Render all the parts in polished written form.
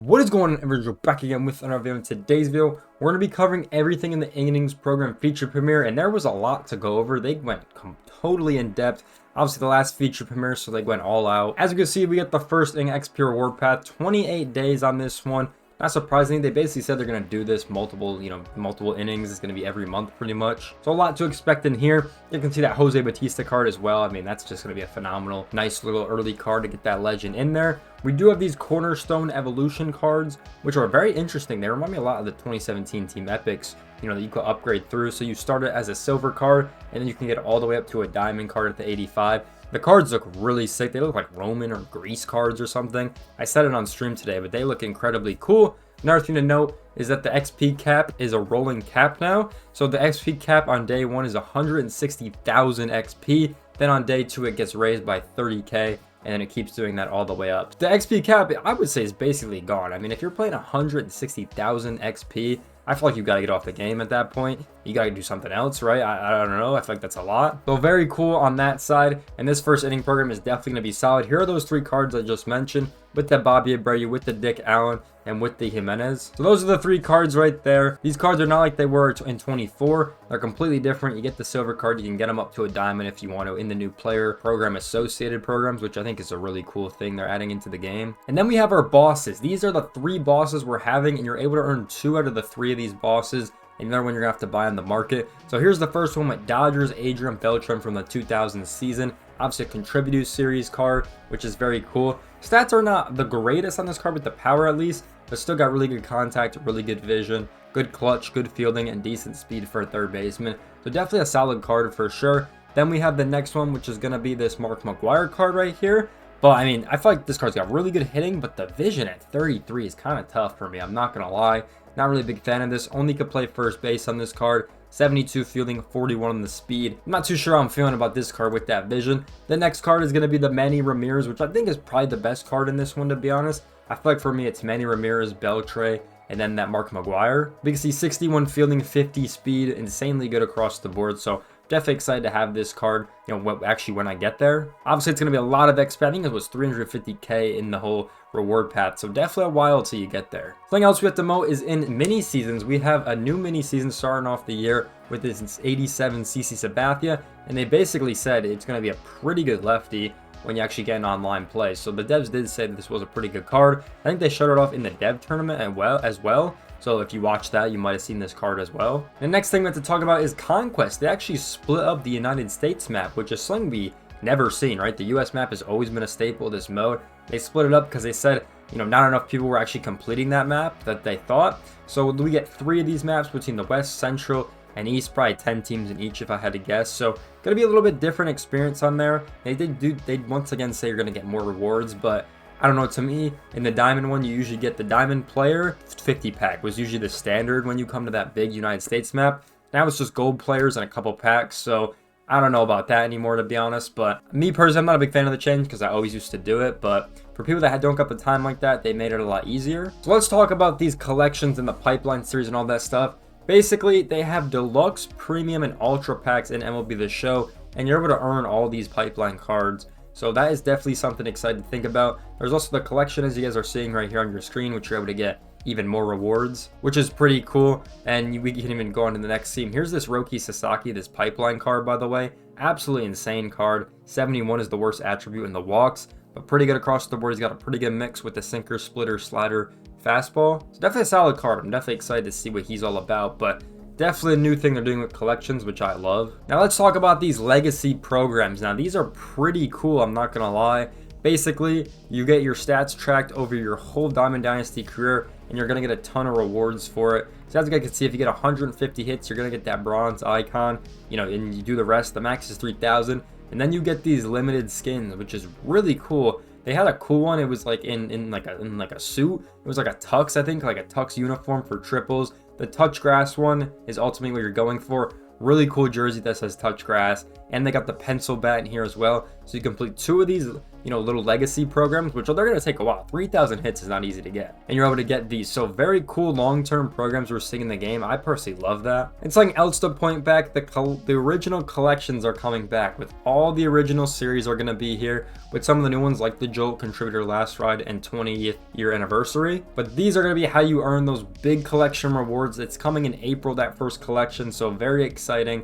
What is going on, everyone? We're back again with another video. In today's video, we're going to be covering everything in the innings program feature premiere, and there was a lot to go over. They went totally in depth. Obviously, the last feature premiere, so they went all out. As you can see, we get the first inning XP reward path, 28 days on this one. Not surprisingly, they basically said they're going to do this multiple innings. It's going to be every month pretty much. So a lot to expect in here. You can see that Jose Bautista card as well. I mean, that's just going to be a phenomenal, nice little early card to get that legend in there. We do have these Cornerstone Evolution cards, which are very interesting. They remind me a lot of the 2017 Team Epics, that you could upgrade through. So you start it as a silver card, and then you can get all the way up to a diamond card at the 85. The cards look really sick. They look like Roman or Greece cards or something. I said it on stream today, but they look incredibly cool. Another thing to note is that the XP cap is a rolling cap now. So the XP cap on day one is 160,000 XP. Then on day two, it gets raised by 30K. And then it keeps doing that all the way up. The XP cap, I would say, is basically gone. I mean, if you're playing 160,000 XP, I feel like you got to get off the game at that point. You got to do something else, right? I don't know. I feel like that's a lot. So very cool on that side. And this first inning program is definitely going to be solid. Here are those three cards I just mentioned with the Bobby Abreu, with the Dick Allen, and with the Jimenez. So those are the three cards right there. These cards are not like they were in 24. They're completely different. You get the silver card. You can get them up to a diamond if you want to in the new player program associated programs, which I think is a really cool thing they're adding into the game. And then we have our bosses. These are the three bosses we're having, and you're able to earn 2 out of the 3 of these bosses. Another one you're gonna have to buy on the market. So here's the first one with Dodgers Adrian Beltran from the 2000 season. Obviously a Contribute series card, which is very cool. Stats are not the greatest on this card, with the power at least, but still got really good contact, really good vision, good clutch, good fielding, and decent speed for a third baseman. So definitely a solid card for sure. Then we have the next one, which is gonna be this Mark McGwire card right here. But I mean, I feel like this card's got really good hitting, but the vision at 33 is kind of tough for me. I'm not gonna lie. Not really a big fan of this. Only could play first base on this card. 72 fielding, 41 on the speed. I'm not too sure how I'm feeling about this card with that vision. The next card is going to be the Manny Ramirez, which I think is probably the best card in this one, to be honest. I feel like for me, it's Manny Ramirez, Beltre, and then that Mark McGwire. We can see 61 fielding, 50 speed, insanely good across the board. So definitely excited to have this card, when I get there. Obviously, it's going to be a lot of XP. I think it was 350K in the whole reward path, so definitely a while till you get there. Something else we have to note is in mini seasons, we have a new mini season starting off the year with this 87 CC Sabathia, and they basically said it's going to be a pretty good lefty when you actually get an online play. So the devs did say that this was a pretty good card. I think they showed it off in the dev tournament as well. So if you watch that, you might have seen this card as well. The next thing we have to talk about is Conquest. They actually split up the United States map, which is something we never seen, right? The US map has always been a staple of this mode. They split it up because they said, not enough people were actually completing that map that they thought. So we get 3 of these maps between the West, Central, and East, probably 10 teams in each if I had to guess. So gonna be a little bit different experience on there. They once again say you're gonna get more rewards, but I don't know, to me, in the diamond one, you usually get the diamond player 50 pack was usually the standard when you come to that big United States map. Now it's just gold players and a couple packs, so I don't know about that anymore, to be honest. But me personally, I'm not a big fan of the change because I always used to do it. But for people that don't got the time like that, they made it a lot easier. So let's talk about these collections in the Pipeline series and all that stuff. Basically, they have deluxe, premium, and ultra packs in MLB The Show, and you're able to earn all these Pipeline cards. So that is definitely something exciting to think about. There's also the collection, as you guys are seeing right here on your screen, which you're able to get even more rewards, which is pretty cool. And we can even go on to the next scene. Here's this Roki Sasaki, this Pipeline card, by the way. Absolutely insane card. 71 is the worst attribute in the walks, but pretty good across the board. He's got a pretty good mix with the sinker, splitter, slider, fastball. It's definitely a solid card. I'm definitely excited to see what he's all about, but definitely a new thing they're doing with collections, which I love. Now let's talk about these legacy programs. Now these are pretty cool, I'm not gonna lie. Basically, you get your stats tracked over your whole Diamond Dynasty career, and you're gonna get a ton of rewards for it. So as you guys can see, if you get 150 hits, you're gonna get that bronze icon, and you do the rest. The max is 3,000, and then you get these limited skins, which is really cool. They had a cool one. It was like in like a suit. It was like a tux, I think, like a tux uniform for triples. The touch grass one is ultimately what you're going for. Really cool jersey that says touch grass, and they got the pencil bat in here as well. So you complete 2 of these, little legacy programs, which they're going to take a while. 3,000 hits is not easy to get, and you're able to get these. So very cool long-term programs we're seeing in the game. I personally love that. And something else to point back, the original collections are coming back. With all the original series are going to be here, with some of the new ones like the Jolt Contributor Last Ride and 20th year anniversary. But these are going to be how you earn those big collection rewards. It's coming in April, that first collection, so very exciting.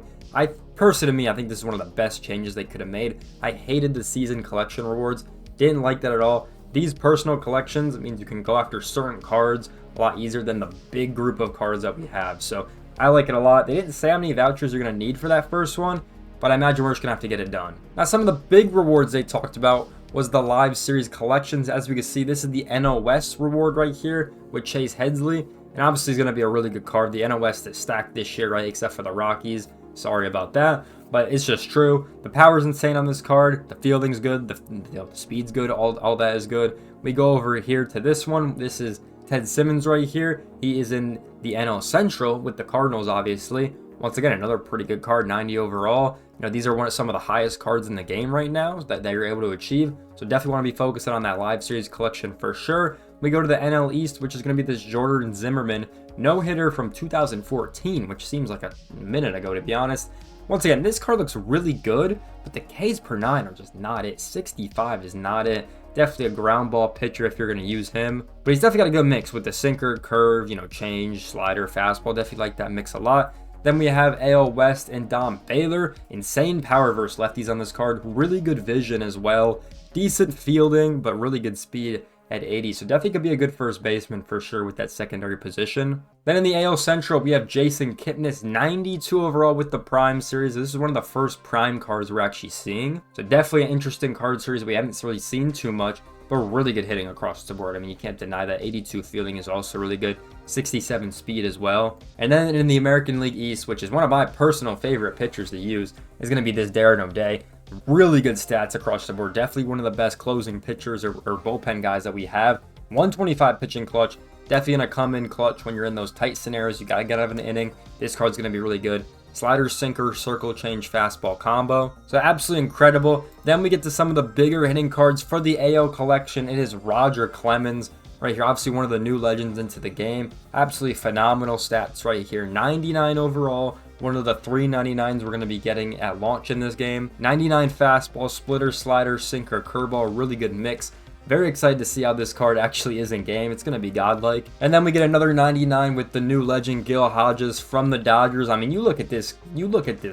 Personally, to me, I think this is one of the best changes they could have made. I hated the season collection rewards. Didn't like that at all. These personal collections, it means you can go after certain cards a lot easier than the big group of cards that we have. So I like it a lot. They didn't say how many vouchers you're going to need for that first one, but I imagine we're just going to have to get it done. Now, some of the big rewards they talked about was the live series collections. As we can see, this is the NL West reward right here with Chase Headsley. And obviously, it's going to be a really good card. The NL West is stacked this year, right? Except for the Rockies. Sorry about that, but it's just true. The power's insane on this card. The fielding's good. The speed's good. All that is good. We go over here to this one. This is Ted Simmons right here. He is in the NL Central with the Cardinals, obviously. Once again, another pretty good card, 90 overall. These are some of the highest cards in the game right now that you're able to achieve. So definitely want to be focusing on that live series collection for sure. We go to the NL East, which is going to be this Jordan Zimmerman no-hitter from 2014, which seems like a minute ago, to be honest. Once again, this card looks really good, but the Ks per 9 are just not it. 65 is not it. Definitely a ground ball pitcher if you're going to use him. But he's definitely got a good mix with the sinker, curve, change, slider, fastball. Definitely like that mix a lot. Then we have AL West and Dom Baylor. Insane power versus lefties on this card. Really good vision as well. Decent fielding, but really good speed at 80. So definitely could be a good first baseman for sure with that secondary position. Then in the AL Central, we have Jason Kipnis, 92 overall with the Prime series. This is one of the first Prime cards we're actually seeing. So definitely an interesting card series we haven't really seen too much, but really good hitting across the board. I mean, you can't deny that. 82 fielding is also really good. 67 speed as well. And then in the American League East, which is one of my personal favorite pitchers to use, is going to be this Darren O'Day. Really good stats across the board. Definitely one of the best closing pitchers or bullpen guys that we have. 125 pitching clutch. Definitely going to come in clutch when you're in those tight scenarios. You got to get out of an inning. This card's going to be really good. Slider, sinker, circle change, fastball combo. So absolutely incredible. Then we get to some of the bigger hitting cards for the AL collection. It is Roger Clemens right here. Obviously one of the new legends into the game. Absolutely phenomenal stats right here. 99 overall. One of the 399s we're going to be getting at launch in this game. 99 fastball, splitter, slider, sinker, curveball. Really good mix. Very excited to see how this card actually is in game. It's going to be godlike. And then we get another 99 with the new legend Gil Hodges from the Dodgers. I mean, you look at this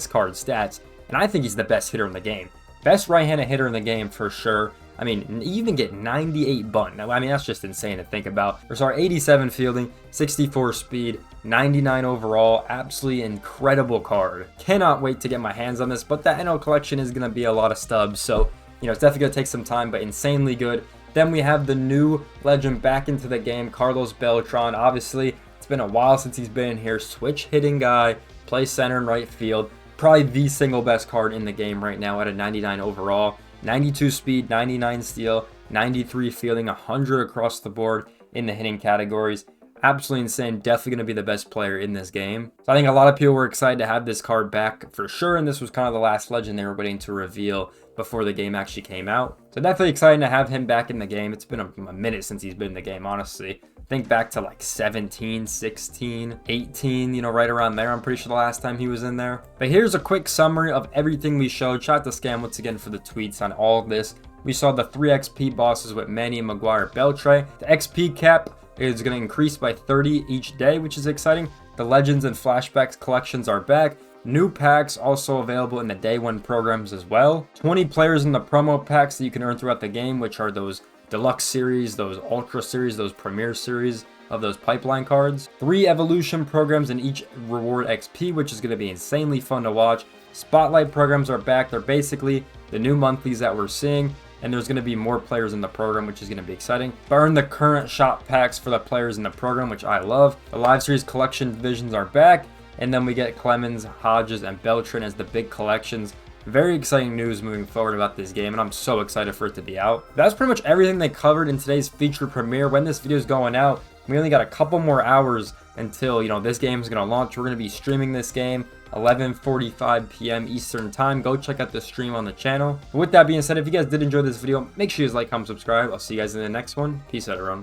card's stats, and I think he's the best hitter in the game. Best right-handed hitter in the game for sure. I mean, you even get 98 bunt. Now, I mean, that's just insane to think about. Or sorry, 87 fielding, 64 speed, 99 overall. Absolutely incredible card. Cannot wait to get my hands on this, but the NL collection is going to be a lot of stubs. So, it's definitely going to take some time, but insanely good. Then we have the new legend back into the game, Carlos Beltran. Obviously, it's been a while since he's been in here. Switch hitting guy, plays center and right field. Probably the single best card in the game right now at a 99 overall. 92 speed, 99 steal, 93 fielding, 100 across the board in the hitting categories. Absolutely insane. Definitely going to be the best player in this game. So I think a lot of people were excited to have this card back for sure. And this was kind of the last legend they were waiting to reveal before the game actually came out. So definitely exciting to have him back in the game. It's been a minute since he's been in the game, honestly. Think back to like 17, 16, 18, right around there. I'm pretty sure the last time he was in there. But here's a quick summary of everything we showed. Shout out to Scam once again for the tweets on all of this. We saw the 3 XP bosses with Manny, Maguire, Beltre. The XP cap is going to increase by 30 each day, which is exciting. The Legends and Flashbacks collections are back. New packs also available in the Day 1 programs as well. 20 players in the promo packs that you can earn throughout the game, which are those Deluxe series, those Ultra series, those Premier series of those pipeline cards. 3 evolution programs in each reward XP, which is going to be insanely fun to watch. Spotlight programs are back. They're basically the new monthlies that we're seeing. And there's going to be more players in the program, which is going to be exciting. Burn the current shop packs for the players in the program, which I love. The live series collection divisions are back. And then we get Clemens, Hodges, and Beltran as the big collections. Very exciting news moving forward about this game, and I'm so excited for it to be out. That's pretty much everything they covered in today's feature premiere. When this video is going out, we only got a couple more hours until, you know, this game is going to launch. We're going to be streaming this game 11:45 p.m. Eastern time. Go check out the stream on the channel. But with that being said, if you guys did enjoy this video, make sure you guys like, comment, subscribe. I'll see you guys in the next one. Peace out, everyone.